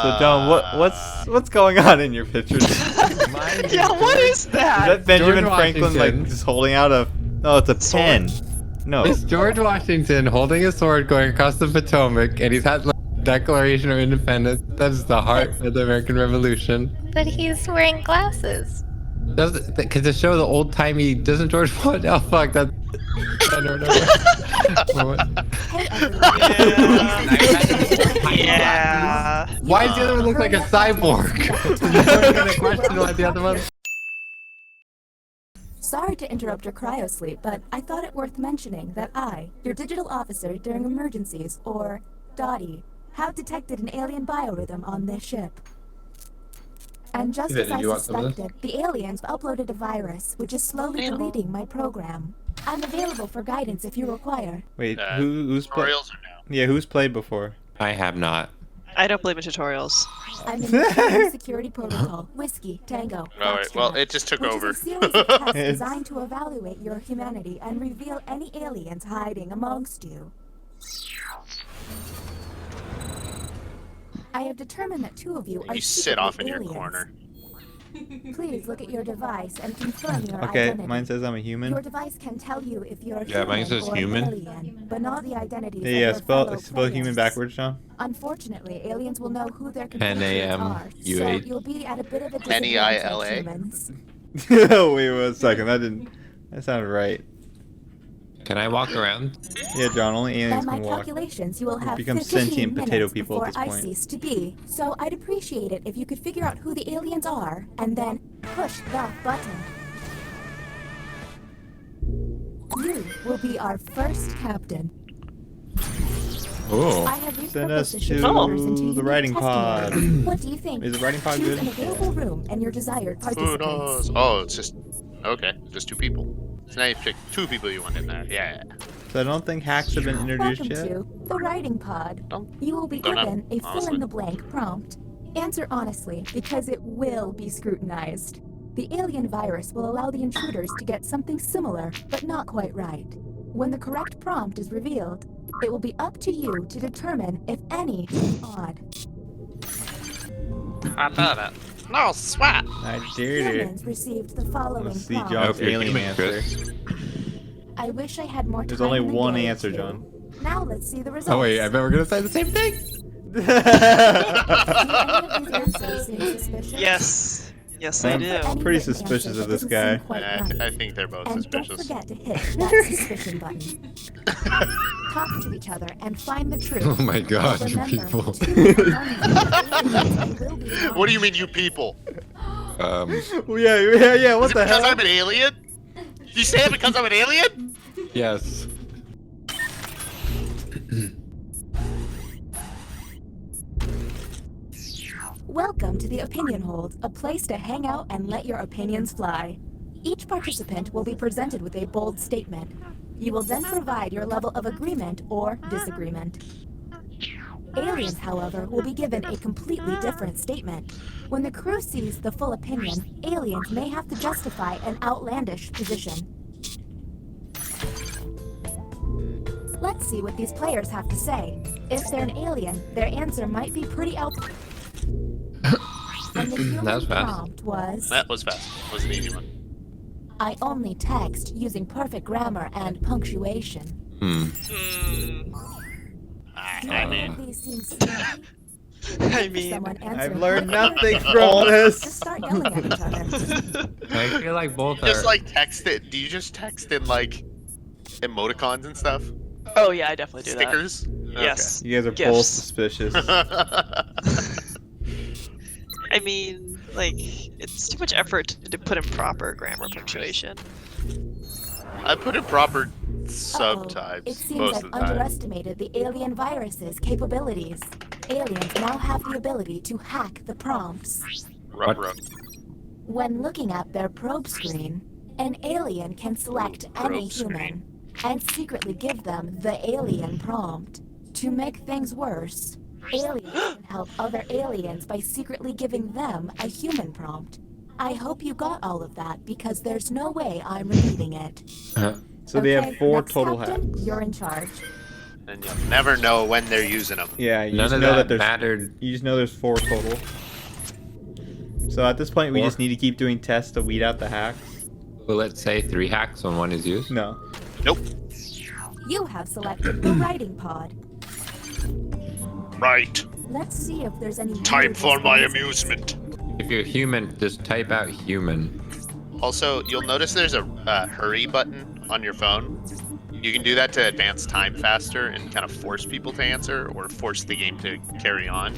So John, what's going on in your pictures? Yeah, what is that? Is that Benjamin George Franklin Washington. like just holding out a? Oh, it's a pen. No. It's George Washington holding a sword going across the Potomac, and he's had like, the Declaration of Independence. That's the heart of the American Revolution. But he's wearing glasses. Because to show the old timey, doesn't George want? Oh fuck that. Yeah. Why does the other one look like a cyborg? I'm gonna question why the other one. Sorry to interrupt your cryosleep, but I thought it worth mentioning that I, your digital officer during emergencies, or DOTI, have detected an alien biorhythm on this ship. And just as I suspected, the aliens uploaded a virus, which is slowly deleting my program. I'm available for guidance if you require. Wait, who's played? Yeah, who's played before? I have not. I don't believe in tutorials. I'm in the security protocol, Whiskey, Tango, Alright, well, it just took over. which is a series of tests designed to evaluate your humanity and reveal any aliens hiding amongst you. I have determined that 2 of you are You sit off in your aliens. corner. Please look at your device and confirm your Okay, identity. mine says I'm a human. Your device can tell you if you're a Yeah, mine says or an human. alien, but not the identities of Yeah, your spell fellow human players. backwards, John. Unfortunately, aliens will know who their 10 companions a.m. are, so U8. you'll be at a bit of a N-E-I-L-A? disadvantage, humans. Wait 1 second, that sounded right. Can I walk around? Yeah, John, only By aliens my can walk. calculations, you will have become 15 sentient minutes potato people before at this I point. cease to be. So I'd appreciate it if you could figure out who the aliens are and then push the button. You will be our first captain. Oh. I have Send us repurposed the to ship's orders into the unique writing test pod. areas. What do you think? Is the writing pod Choose good? an available room and your desired Who participants. knows? Oh, it's just... Okay, just 2 people. So now you pick 2 people you want in there. Yeah. So I don't think hacks have been introduced Welcome yet. to the writing pod. Don't- You will be don't know, given a honestly. fill-in-the-blank prompt. Answer honestly, because it will be scrutinized. The alien virus will allow the intruders to get something similar, but not quite right. When the correct prompt is revealed, it will be up to you to determine if any is odd. I love it. No sweat! I dared it. Humans received the following Let's see prompt. John's Okay, alien human, answer. Chris. I wish I had more time. There's only in the one day answer, to- John. Now let's see the results. Oh wait, I bet we're gonna say the same thing. Do any of these answers seem suspicious? Yes. Yes, I I'm do. pretty suspicious of this guy. I think they're both And don't suspicious. forget to hit that suspicion button. Talk to each other and find the truth. Oh my god, you Remember, people. What do you mean, you people? yeah, what Is it the because hell? I'm an alien? You say it because I'm an alien? Yes. Welcome to the Opinion Hold, a place to hang out and let your opinions fly. Each participant will be presented with a bold statement. You will then provide your level of agreement or disagreement. Aliens, however, will be given a completely different statement. When the crew sees the full opinion, aliens may have to justify an outlandish position. Let's see what these players have to say. If they're an alien, their answer might be pretty out. And the human That was fast. prompt was, That was fast. That was an easy one. I only text using perfect grammar and punctuation. I mean... These seem silly. I mean, Someone I've answer learned correctly. nothing from Just this. start yelling at each other. I feel like both Just are. like text it. Do you just text in like emoticons and stuff? oh yeah, I definitely do Stickers? that. Yes. You guys are both Gifts. suspicious. I mean, like, it's too much effort to put in proper grammar punctuation. I put in proper Uh-oh. It subtypes seems most I've of the time. underestimated the alien virus's capabilities. Aliens now have the ability to hack the prompts. Ruh, What? ruh. When looking at their probe screen, an alien can select any Probe human and secretly give them the alien prompt. To make things worse, aliens can help other aliens by secretly giving them a human prompt. I hope you got all of that because there's no way I'm repeating it. So they have Okay, 4 next total captain, hacks. You're in charge. and you'll never know when they're using them. Yeah, you None just of know that that there's mattered. you just know there's 4 total. So at this point, we Four. just need to keep doing tests to weed out the hacks. Will it say 3 hacks when one is used? No. Nope. You have selected the writing pod. Right. Let's see if there's any Time weird for my responses. amusement. If you're human, just type out human. Also, you'll notice there's a hurry button on your phone. You can do that to advance time faster and kind of force people to answer or force the game to carry on,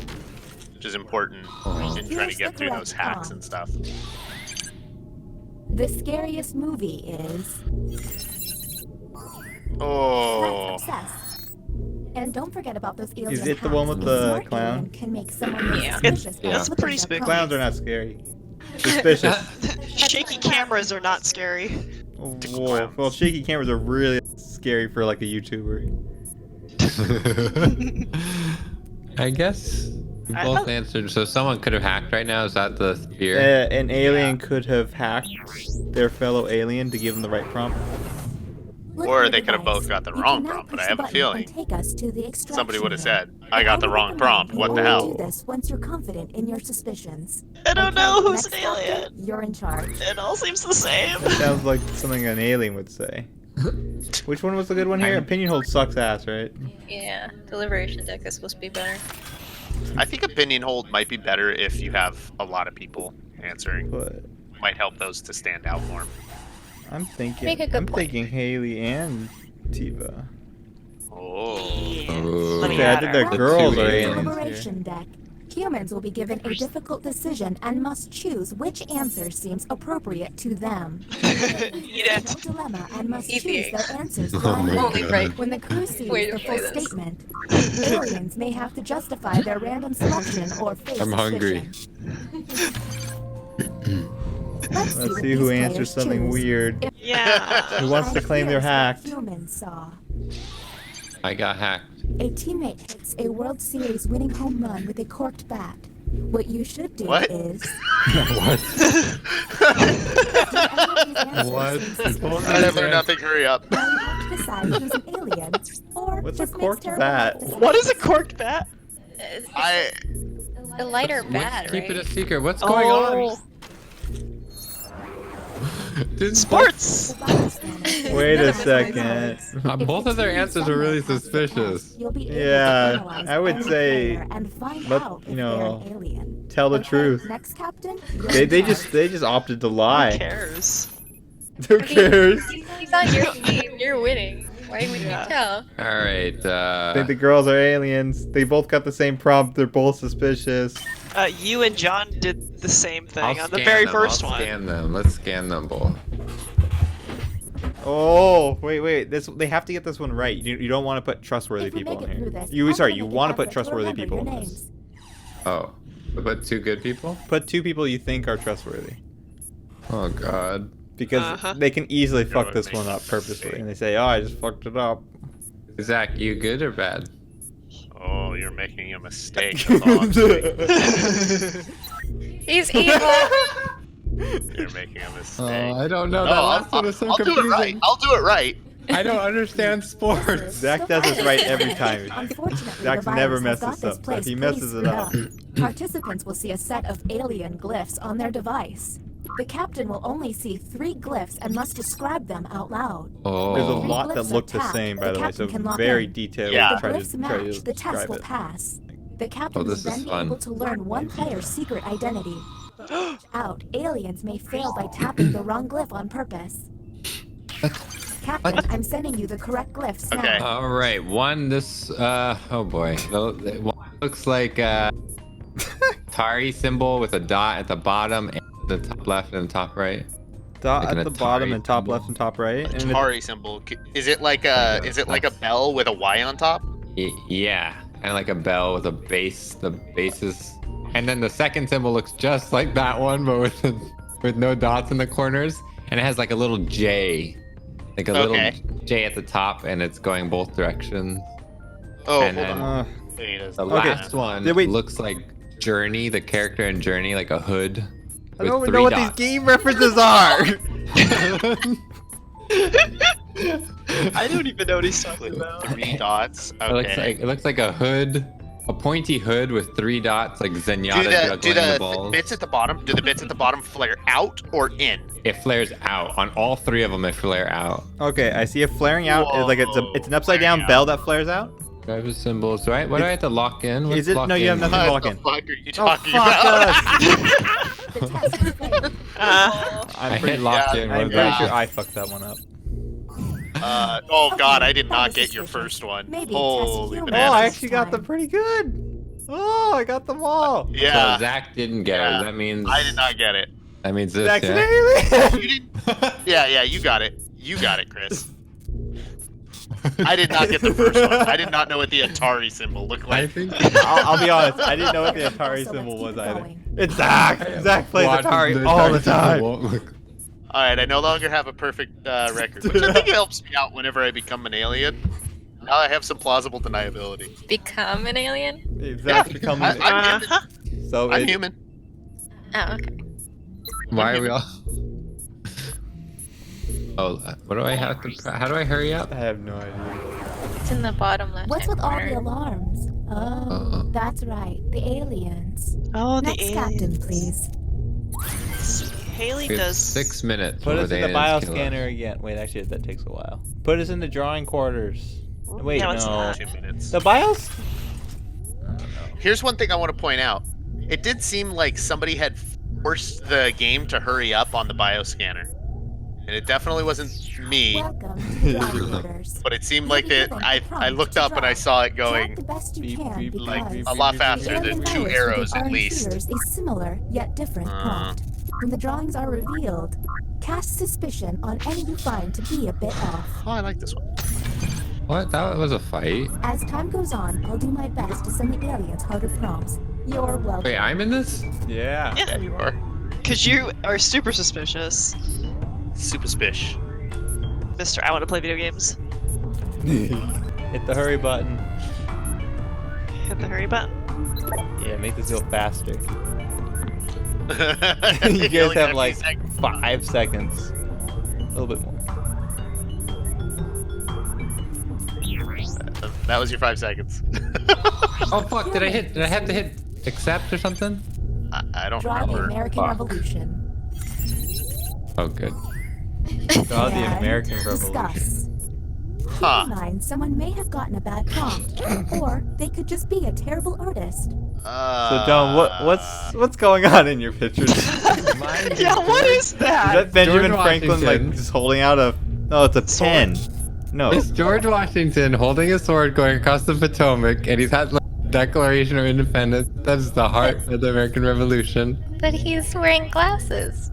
which is important in trying to get through those hacks and stuff. The scariest movie is Oh. Obsessed. And don't forget about those alien Is it the one with hacks. the Smart clown? alien can make someone Yeah. suspicious by It's clicking pretty their spooky. prompts. Clowns are not scary. Suspicious. Shaky cameras are not scary. Whoa. Well, shaky cameras are really scary for like a YouTuber. I guess we I both don't- answered. So someone could have hacked right now. Is that the fear? An alien could have hacked their fellow alien to give them the right prompt. Look Or at they the could have both device. got the You wrong can now prompt, but push I have the a button feeling and take us to the extraction somebody would have room. said, I got the wrong prompt. What the You hell? do this once you're confident in your suspicions. I don't Okay, know who's next an captain, alien. You're in charge. It all seems the same. That sounds like something an alien would say. Which one was the good one here? Opinion hold sucks ass, right? Yeah, deliberation deck is supposed to be better. I think opinion hold might be better if you have a lot of people answering. But Might help those to stand out more. I'm thinking, Make a good I'm point. thinking Haley and Tiva. Oh. Ooh. Let me Okay, I add think her. they're The girls two or aliens. aliens Deliberation here. deck. Humans will be given a difficult decision and must choose which answer seems appropriate to them. Eat it. No dilemma and must Eat choose the their answers Oh blindly. my Only God. right. When the crew sees Way to the play full this. statement, aliens may have to justify their random selection or face I'm hungry. suspicion. Let's Let's what see who these answers players something choose. weird. Yeah. Who wants to claim they're Here's what hacked? Humans saw. I got hacked. A teammate hits a World Series winning home run with a corked bat. What you should do What? is What? what? I never nothing. Hurry up. Now you have to decide who's an alien or What's just a makes corked terrible bat? decisions. What is a corked bat? I. The lighter bad, Keep it a right? secret. What's going on? Didn't- Sports. Wait a second. Both of their answers are really suspicious. You'll be able to Yeah, analyze I would any say player and find let- out if you know, they're an alien. Tell the Okay, truth. Next captain. you're They in just charge. opted to Who lie. cares? Who cares? He's on your team. You're winning. Why would Yeah. you tell? All right. I think the girls are aliens. They both got the same prompt. They're both suspicious. You and John did the same thing I'll on the scan very them. first I'll one. Scan them. Let's scan them both. Oh, wait. They have to get this one right. You don't want to put trustworthy If we people make in it through here. this, You I'm sorry, gonna you make want to an put effort to trustworthy remember people your in names. this. Oh, but 2 good people? Put 2 people you think are trustworthy. Oh God. Because Uh-huh. they can easily fuck would this make one a up purposely. mistake. And they say, oh, I just fucked it up. Zach, you good or bad? Oh, you're making a mistake. That's all I'm saying. He's evil. You're making a mistake. I don't know. No, That I'll, last one is so I'll do confusing. it right. I'll do it right. I don't understand sports. Zach does this right every time. Unfortunately, Zach's the never virus has got messes this up, but place he pretty messes it screwed up. Participants will see a set of alien glyphs on their device. The captain will only see 3 glyphs and must describe them out loud. Oh. There's a Three lot that glyphs look are the same, by tapped. the way, so captain can lock very in. detailed. Yeah. If the Try glyphs to match, the test describe will it. pass. The captain Oh, will this then is be fun. able to learn one player's secret identity. Out, aliens may fail by tapping the wrong glyph on purpose. Captain, What? I'm sending you the correct glyphs Okay. now. All right, oh boy. One looks like a Atari symbol with a dot at the bottom and the top left and top right. Dot Like at an the bottom Atari and top symbol. left and top right. And Atari symbol. Is it like a bell with a Y on top? Yeah, kind of like a bell with a base. The bases, and then the second symbol looks just like that one, but with no dots in the corners, and it has like a little J, like a Okay. little J at the top, and it's going both directions. Oh, And hold then- on. Wait, is The Okay. last one Wait. looks like Journey, the character in Journey, like a hood. I with don't 3 know what dots. these game references are. I don't even know what he's talking about. 3 dots. Okay. It looks like a hood, a pointy hood with 3 dots, like Zenyatta Do juggling the the balls. bits at the bottom? Do the bits at the bottom flare out or in? It flares out. On all 3 of them, it flare out. Okay, I see it flaring out. It's like it's an upside down bell that flares out. Drive a symbol. So what do I have to lock in? What's Is it? lock No, you have in? nothing to What lock the in. fuck are you Oh, talking fuck about? us. The test has failed. Uh, I I'm hit pretty, lock in. I'm What pretty about- sure I fucked that one up. Oh god, Okay, I did that not was get your suspicious. first one. Maybe Holy test Oh, bananas. I actually got them pretty good. Oh, I got them all. Yeah, So Zach didn't get Yeah. it. That means I did not get it. That means this. Zach's an Yeah. alien. You didn't. Yeah, you got it. You got it, Chris. I did not get the first one. I did not know what the Atari symbol looked I like. think. I'll be honest. I didn't know what the Atari So symbol let's was keep either. going. It's Zach. Zach plays Watch Atari the all the symbol time. won't look- All right, I no longer have a perfect record, which I think helps me out whenever I become an alien. Now I have some plausible deniability. Become an alien? Zach's Yeah, become I'm human. uh-huh. so. I'm human. Oh, okay. Why are we all? Oh, what do I have to? How do I hurry up? I have no idea. It's in the bottom left. What's with all the corner. alarms? Oh, that's right. The aliens. Oh, the Next captain, aliens. please. Haley We have does. 6 minutes. Put before us in the aliens kill us. bioscanner again. Wait, actually, that takes a while. Put us in the drawing quarters. Wait, No, it's no. not. 2 minutes. The bios? Here's one thing I want to point out. It did seem like somebody had forced the game to hurry up on the bioscanner. And it definitely wasn't me, Welcome to the drawing quarters. but it seemed You'll like be that given I a prompt looked to up and draw. I saw it Draw going the best you Beep, can beep, because like beep, a lot faster the than alien 2 virus arrows will give at our least. intruders a similar yet different prompt. When the drawings are revealed, cast suspicion on any you find to be a bit off. Oh, I like this one. What? That was a fight. As time goes on, I'll do my best to send the aliens harder prompts. You're welcome. Wait, I'm in this? Yeah. Yeah, you are. Because you are super suspicious. Super spish. Mr. I want to play video games. Hit the hurry button. Hit the hurry button. Yeah, make this go faster. You You guys have like 5 seconds. A little bit more. That was your 5 seconds. Oh fuck! Did I have to hit accept or something? I don't Draw the remember. American Fuck. Revolution. Oh good. Draw the And American Revolution. discuss. Huh. Keep in mind, someone may have gotten a bad prompt, or they could just be a terrible artist. So John, what's going on in your pictures? Is Yeah, what is that? that Benjamin George Franklin Washington. like just holding out a? No, it's a pen. No. It's George Washington holding a sword going across the Potomac, and he's had like, Declaration of Independence. That's the heart of the American Revolution. But he's wearing glasses.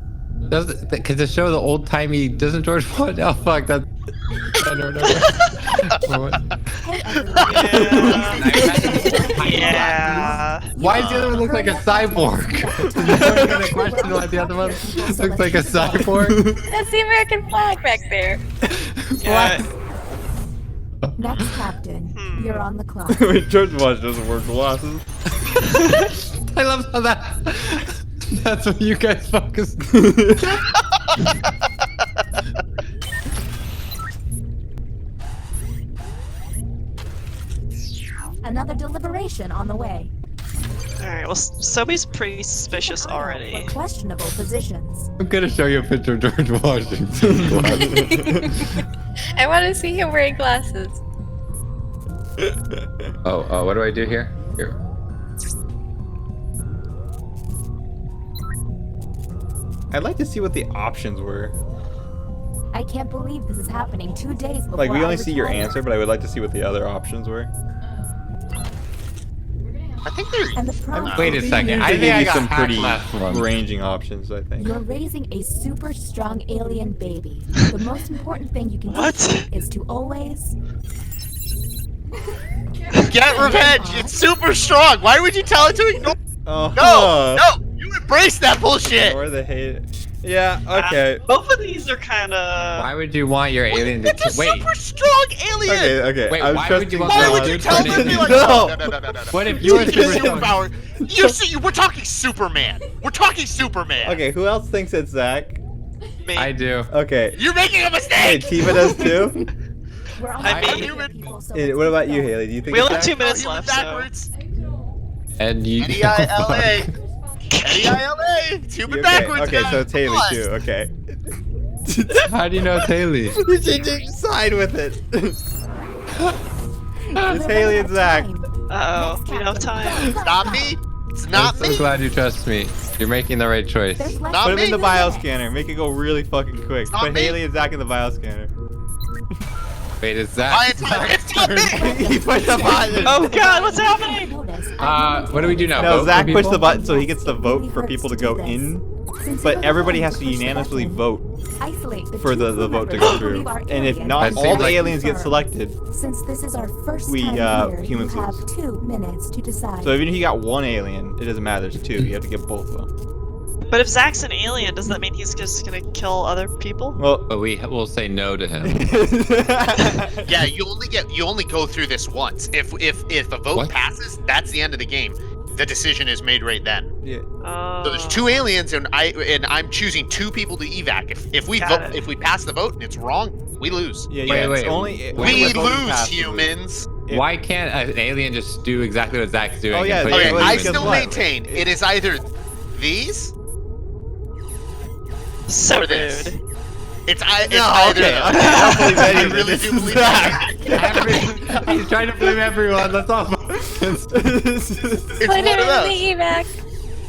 Because to show the old timey, doesn't George Washington? Oh fuck that. I don't know. Hey, everyone. Yeah. Why does the other one look like a cyborg? You're gonna question why the other one looks like a cyborg? That's the American flag back there. Yeah. Next captain, you're on the clock. Wait, George Washington doesn't wear glasses. I love how that's what you guys focus. Another deliberation on the way. Alright, well, Sobi's pretty suspicious Keep an eye out already. for questionable positions. I'm gonna show you a picture of George Washington. I want to see him wearing glasses. Oh, what do I do here? Here. I'd like to see what the options were. I can't believe this is happening 2 days before Like, we I only see your retire. answer, but I would like to see what the other options were. I think there's. And the prompt Wait a will be second. They I give think I you got some hacked pretty last one. ranging options, I think. You're raising a super strong alien baby. The most important thing you can What? do is to always Get revenge! It's super strong! Why would you tell it to ignore? Oh, No! You embrace that bullshit! Or the hate. Yeah, okay. Both of these are kind of. Why would you want your alien to It's a wait? super strong alien! Okay. Wait, I'm why would trusting you want Why No, would you dude, tell turn them it to be in. like, No. no. What if You you're get a super superpower. We're talking Superman. We're talking Superman. Okay, who else thinks it's Zach? Me. I do. Okay. You're making a Hey, mistake! Tiva does too? We're all I mean- human people, so What about you, Haley? Do you think We it's only have Zach? 2 minutes Human left, so. backwards. And you. N-E-I-L-A. N-E-I-L-A. It's human Okay, backwards, okay, guys. so it's Haley Come on. too. Okay. How do you know it's Haley? You should just side with it. It's Haley and Zach. Uh-oh, we don't have time. It's not me. It's not I'm so me. glad you trust me. You're making the right choice. Not Put him in me. the bioscanner. Make it go really fucking quick. Not Put me. Haley and Zach in the bioscanner. Wait, is My that? entire it's not me. He pushed the button. Oh god, what's happening? What do we do now? No, Vote Zach for pushed the people? button so he gets to vote for people to go in, but everybody has to unanimously vote for the vote to go through. And if not, That all seems the like- aliens get selected. Since this is our first We, time here, humans you have lose. 2 minutes to decide. So even if you got one alien, it doesn't matter. There's 2. You have to get both of them. But if Zach's an alien, does that mean he's just gonna kill other people? Well. But we will say no to him. Yeah, you only go through this once. If the vote What? passes, that's the end of the game. The decision is made right then. Yeah. So there's 2 aliens, and I'm choosing 2 people to evac. If we Got vote, it. if we pass the vote and it's wrong, we lose. Yeah, Wait, yeah. wait, It's only when We we're voting lose, past it. humans. Why can't an alien just do exactly what Zach's doing? Oh, yeah, and put yeah, Okay, you well, in I because humans? still what? maintain it is either these So or this. rude. It's No, either. okay, I don't believe any I of really this. do believe that. He's trying to blame everyone. Let's all. It's Put one her of in those. the evac.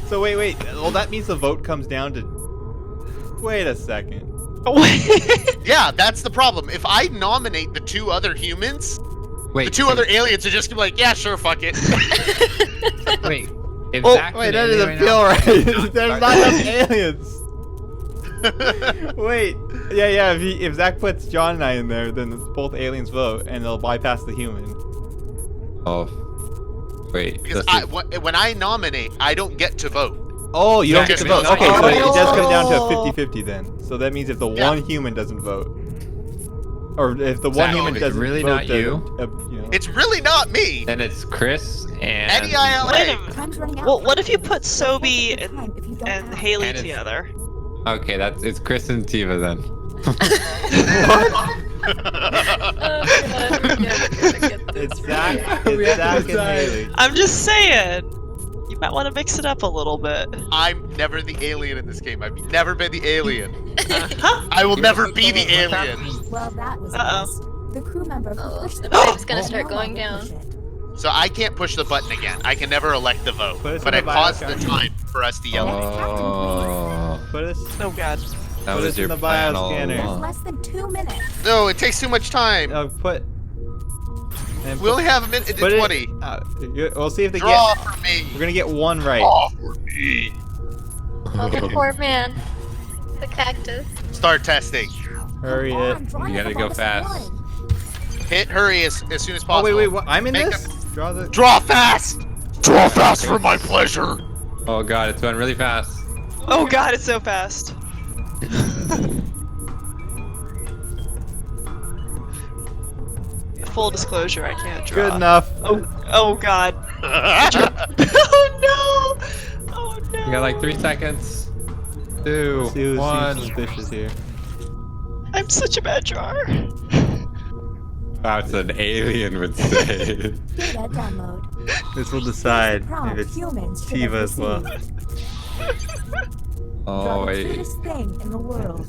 So wait. Well, that means the vote comes down to. Wait a second. Yeah, that's the problem. If I nominate the 2 other humans, Wait, the 2 other aliens are just gonna be like, yeah, sure, fuck it. Wait. If Oh, Zach's wait, an that alien doesn't right feel now- right. There's not enough aliens. Wait. Yeah. If Zach puts John and I in there, then both aliens vote, and they'll bypass the human. Oh. Wait. Because let's see. when I nominate, I don't get to vote. Oh, you don't get Zach to is vote. Okay, so it not- does come down to a Oh. 50-50 then. So that means if the Yeah. one human doesn't vote, or if the one Zach, human it's doesn't really vote, not then, you? you know. It's really not me. Then it's Chris and. N-E-I-L-A. Wait a minute. Time's running out. Well, what if you put Don't Sobi waste your time if you don't and have- Haley And it's- together? Okay, it's Chris and Tiva then. It's Zach. We It's have to Zach and decide. Haley. I'm just saying. You might want to mix it up a little bit. I'm never the alien in this game. I've never been the alien. Huh? I will never be the alien. Well, that was a Uh-oh. bust. The crew member who Oh, pushed the the button pipe's gonna start no going longer down. push it. So I can't push the button again. I can never elect the vote. Put us But in I the paused the bioscan. time for us to yell. Oh. Put us. Oh god. That Put was us your in the plan all bioscanner. There's along. less than 2 minutes. No, it takes too much time. Put. And We only have a minute. It's put 20. We'll see if they Draw get. for me. We're gonna get one right. Draw for me. Oh, the poor man. The cactus. Start testing. Hurry Come it. on, draw You your gotta go bonus fast. one. Hit hurry as soon as Oh possible. wait. What? I'm in Make this. Draw the. Draw fast. Draw fast for my pleasure. Oh god, it's going really fast. Oh god, it's so fast. Full disclosure, I can't draw. Good enough. Oh god. Oh no! Oh no! You got like 3 seconds. 2, See who 1. seems suspicious here. I'm such a bad drawer. Wow, it's an alien would say. Data download. This will decide Prompt if it's humans should have Tiva as well. received. Oh Draw the wait. cutest thing in the world.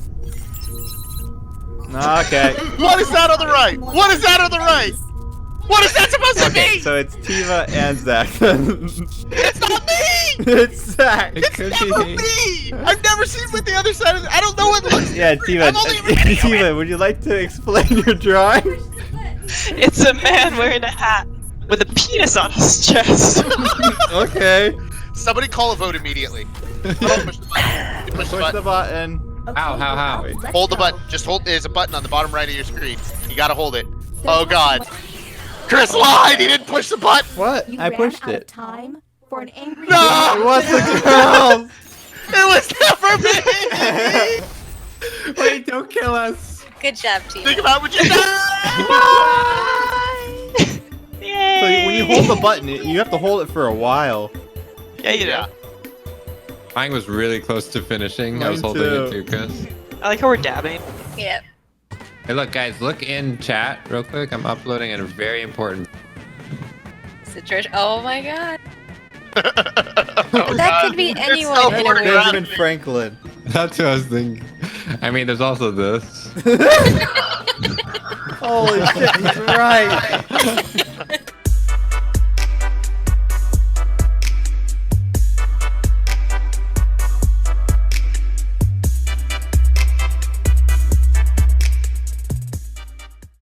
Okay. What is that on the right? What is that on the right? What is that supposed to Okay, be? so it's Tiva and Zach. It's not me. It's Zach. It could Never be. me. I've never seen what the other side of. I don't know what it looks. Yeah, Tiva. I'm only reading Tiva, would you like to explain your drawing? It's a man wearing a hat with a penis on his chest. Okay. Somebody call a vote immediately. Push the button. Push the Push the button. button. Okay, How? well, let's Hold the go. button. Just hold. There's a button on the bottom right of your screen. You gotta hold it. Oh God. Chris lied. He didn't push the button. What? You I ran pushed out of it. time for an angry. No! It was the girls. It was never me. Wait, don't kill us. Good job, team. Think about what you done. Yay! So when you hold the button, you have to hold it for a while. Yeah, you do. Yeah. Mine was really close to finishing. I Mine was holding too. it too, Chris. I like how we're dabbing. Yep. Hey, look, guys, look in chat real quick. I'm uploading a very important. Citrus. Oh my god. Oh, That God. could be It's anyone so in a important. way. Benjamin Franklin. That's what I was thinking. I mean, there's also this. Holy shit, he's right.